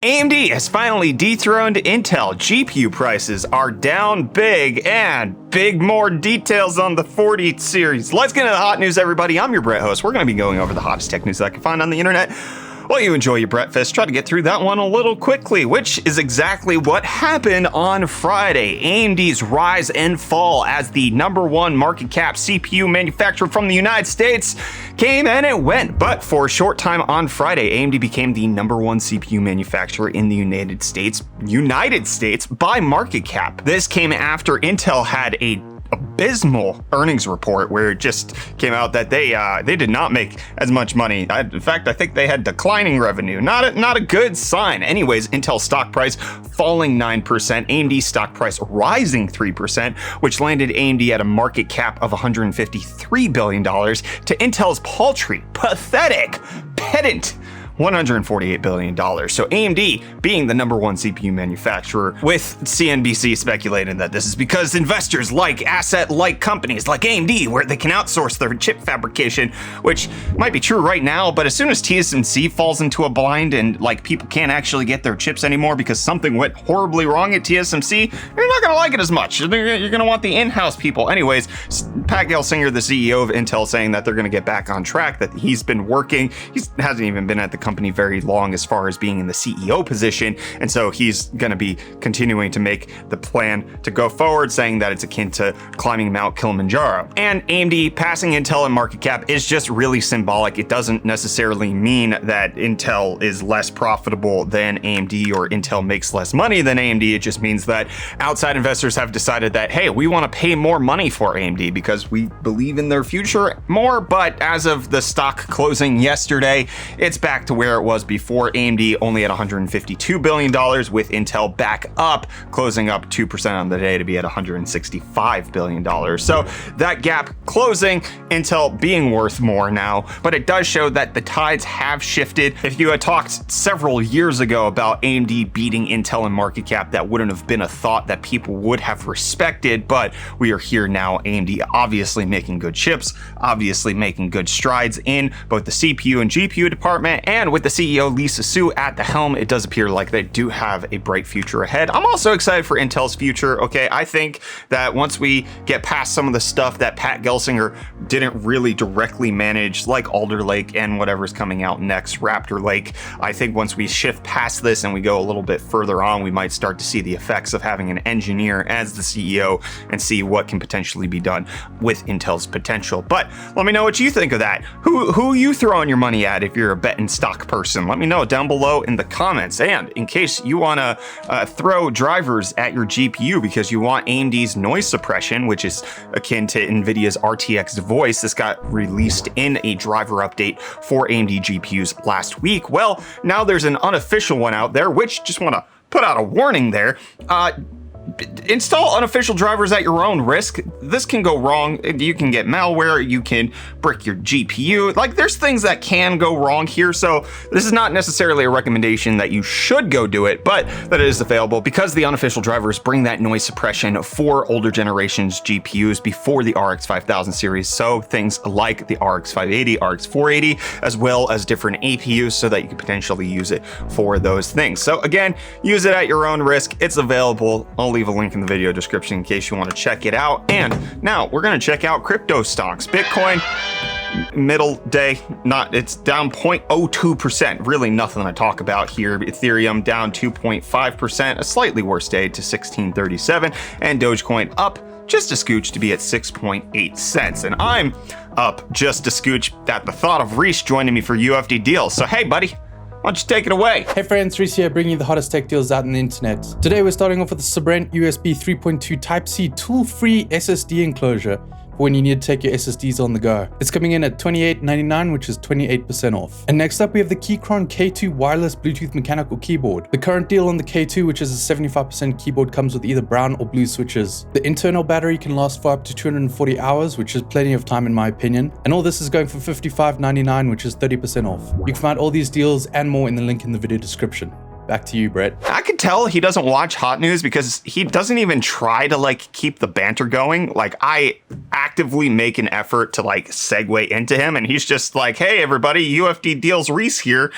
AMD has finally dethroned Intel. GPU prices are down big, and more details on the 40 series. Let's get into the hot news, everybody. I'm your Brett host. We're going to be going over the hottest tech news that I can find on the internet. While you enjoy your breakfast, try to get through that one a little quickly, which is exactly what happened on Friday. AMD's rise and fall as the #1 market cap CPU manufacturer from the United States came and it went. But for a short time on Friday, AMD became the #1 CPU manufacturer in the United States by market cap. This came after Intel had a abysmal earnings report where it just came out that they did not make as much money. In fact, I think they had declining revenue. Not a good sign. Anyways, Intel stock price falling 9%, AMD stock price rising 3%, which landed AMD at a market cap of $153 billion to Intel's paltry, pathetic, pedant $148 billion. So AMD being the #1 CPU manufacturer, with CNBC speculating that this is because investors like asset-like companies like AMD, where they can outsource their chip fabrication, which might be true right now, but as soon as TSMC falls into a blind and like people can't actually get their chips anymore because something went horribly wrong at TSMC, you're not gonna like it as much. You're gonna want the in-house people. Anyways, Pat Gelsinger, the CEO of Intel, saying that they're gonna get back on track, that he's been working. He hasn't even been at the company very long as far as being in the CEO position, and so he's going to be continuing to make the plan to go forward, saying that it's akin to climbing Mount Kilimanjaro. And AMD passing Intel in market cap is just really symbolic. It doesn't necessarily mean that Intel is less profitable than AMD or Intel makes less money than AMD. It just means that outside investors have decided that, hey, we want to pay more money for AMD because we believe in their future more. But as of the stock closing yesterday, it's back to where it was before. AMD only at $152 billion, with Intel back up, closing up 2% on the day to be at $165 billion. So that gap closing, Intel being worth more now, but it does show that the tides have shifted. If you had talked several years ago about AMD beating Intel in market cap, that wouldn't have been a thought that people would have respected, but we are here now. AMD obviously making good chips, obviously making good strides in both the CPU and GPU department, and with the CEO Lisa Su at the helm, it does appear like they do have a bright future ahead. I'm also excited for Intel's future. Okay, I think that once we get past some of the stuff that Pat Gelsinger didn't really directly manage, like Alder Lake and whatever's coming out next, Raptor Lake, I think once we shift past this and we go a little bit further on, we might start to see the effects of having an engineer as the CEO and see what can potentially be done with Intel's potential. But let me know what you think of that. Who you throwing your money at if you're a betting stock person? Let me know down below in the comments. And in case you want to throw drivers at your GPU because you want AMD's noise suppression, which is akin to NVIDIA's RTX voice, this got released in a driver update for AMD GPUs last week. Well, now there's an unofficial one out there, which just want to put out a warning there. Install unofficial drivers at your own risk. This can go wrong. You can get malware, you can brick your GPU. Like, there's things that can go wrong here. So this is not necessarily a recommendation that you should go do it, but that it is available because the unofficial drivers bring that noise suppression for older generations GPUs before the RX 5000 series. So things like the RX 580, RX 480, as well as different APUs, so that you can potentially use it for those things. So again, use it at your own risk. It's available. I'll leave a link in the video description in case you want to check it out. And now we're going to check out Cryptostonks. Bitcoin, middle day, it's down 0.02%. Really nothing to talk about here. Ethereum down 2.5%, a slightly worse day to 1637, and Dogecoin up just a scooch to be at 6.8 cents. And I'm up just a scooch at the thought of Reece joining me for UFD Deals. So hey, buddy, why don't you take it away? Hey friends, Reece here, bringing you the hottest tech deals out on the internet. Today we're starting off with the Suppression USB 3.2 Type-C tool-free SSD enclosure for when you need to take your SSDs on the go. It's coming in at $28.99, which is 28% off. And next up we have the Keychron K2 wireless Bluetooth mechanical keyboard. The current deal on the K2, which is a 75% keyboard, comes with either brown or blue switches. The internal battery can last for up to 240 hours, which is plenty of time in my opinion. And all this is going for $55.99, which is 30% off. You can find all these deals and more in the link in the video description. Back to you, Brett. I could tell he doesn't watch hot news because he doesn't even try to like keep the banter going. Like, I actively make an effort to like segue into him, and he's just like, hey everybody, UFD Deals Reece here.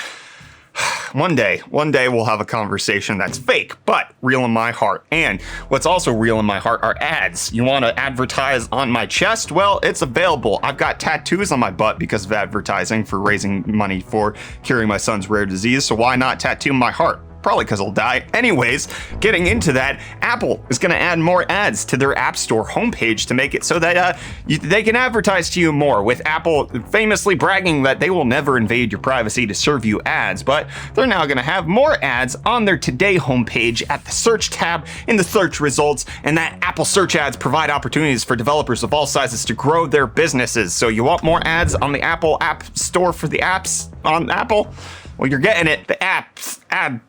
One day we'll have a conversation that's fake, but real in my heart. And what's also real in my heart are ads. You want to advertise on my chest? Well, it's available. I've got tattoos on my butt because of advertising for raising money for curing my son's rare disease. So why not tattoo my heart? Probably because I'll die. Anyways, getting into that, Apple is going to add more ads to their App Store homepage to make it so that they can advertise to you more, with Apple famously bragging that they will never invade your privacy to serve you ads, but they're now going to have more ads on their Today homepage at the search tab in the search results, and that Apple search ads provide opportunities for developers of all sizes to grow their businesses. So you want more ads on the Apple App Store for the apps on Apple? Well, you're getting it. The abs. I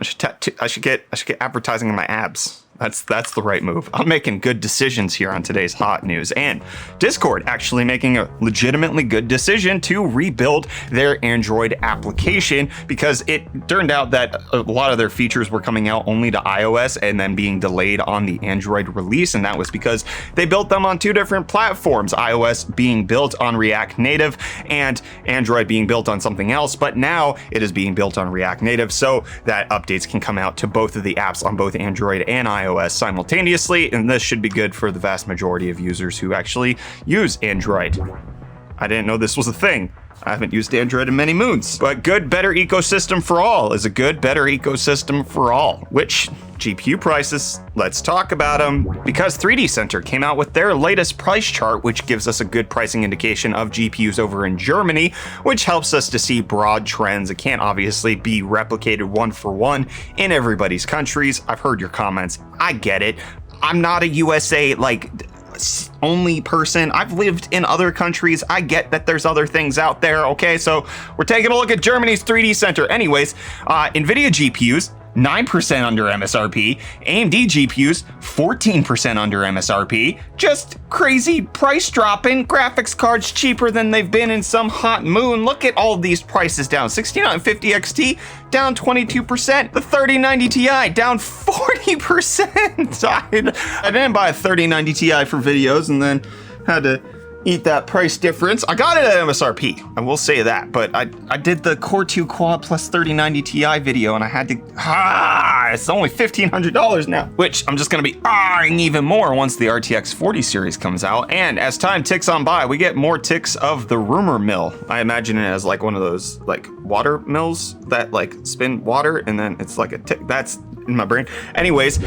should get advertising in my abs. That's the right move. I'm making good decisions here on today's hot news, and Discord actually making a legitimately good decision to rebuild their Android application, because it turned out that a lot of their features were coming out only to iOS and then being delayed on the Android release, and that was because they built them on two different platforms, iOS being built on React Native and Android being built on something else. But now it is being built on React Native so that updates can come out to both of the apps on both Android and iOS simultaneously, and this should be good for the vast majority of users who actually use Android. I didn't know this was a thing. I haven't used Android in many moons. But good, better ecosystem for all is a good, better ecosystem for all. Which GPU prices? Let's talk about them. Because 3D Center came out with their latest price chart, which gives us a good pricing indication of GPUs over in Germany, which helps us to see broad trends. It can't obviously be replicated one for one in everybody's countries. I've heard your comments. I get it. I'm not a USA only person. I've lived in other countries. I get that there's other things out there. Okay, so we're taking a look at Germany's 3D Center. Anyways, NVIDIA GPUs 9% under MSRP, AMD GPUs 14% under MSRP. Just crazy price dropping. Graphics cards cheaper than they've been in some hot moon. Look at all of these prices down. 6950 XT down 22%. The 3090 Ti down 40%. I didn't buy a 3090 Ti for videos and then had to eat that price difference. I got it at MSRP, I will say that, but I did the Core 2 Quad plus 3090 Ti video and I had to, it's only $1,500 now, which I'm just gonna be even more once the RTX 40 series comes out. And as time ticks on by, we get more ticks of the rumor mill. I imagine it as like one of those like water mills that like spin water and then it's like a tick. That's in my brain. Anyways,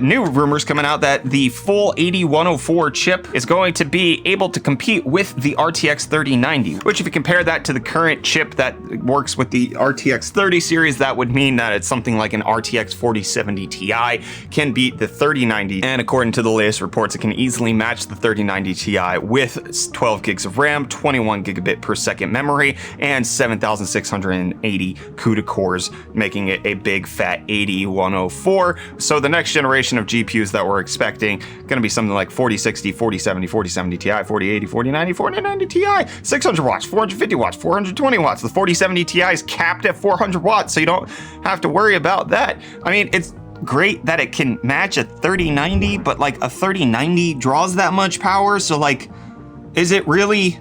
new rumors coming out that the full 8104 chip is going to be able to compete with the RTX 3090, which if you compare that to the current chip that works with the RTX 30 series, that would mean that it's something like an RTX 4070 Ti can beat the 3090. And according to the latest reports, it can easily match the 3090 Ti with 12 gigs of RAM, 21 gigabit per second memory, and 7,680 CUDA cores, making it a big fat 8104. So the next generation of GPUs that we're expecting going to be something like 4060, 4070, 4070 Ti, 4080, 4090, 4090 Ti, 600 watts, 450 watts, 420 watts. The 4070 Ti is capped at 400 watts, so you don't have to worry about that. I mean, it's great that it can match a 3090, but like a 3090 draws that much power, so like, is it really?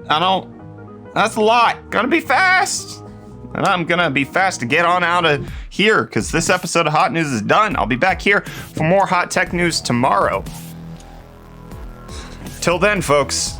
That's a lot. Gonna be fast. And I'm gonna be fast to get on out of here because this episode of Hot News is done. I'll be back here for more hot tech news tomorrow. Till then, folks,